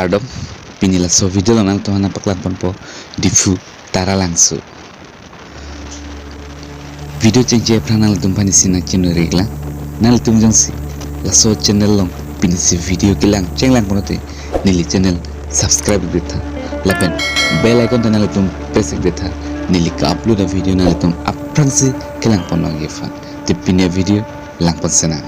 stardom pinila so video lang to na paklan po difu tara langsu video cengje pranal tumpani sina chino regla nal tumjang si la so channel long pinisi video kilang cenglang ponote nili channel subscribe betha lapen bell icon tanale tum press betha nili ka upload video nale tum aprang se kilang ponong yefa tipine video lang ponsena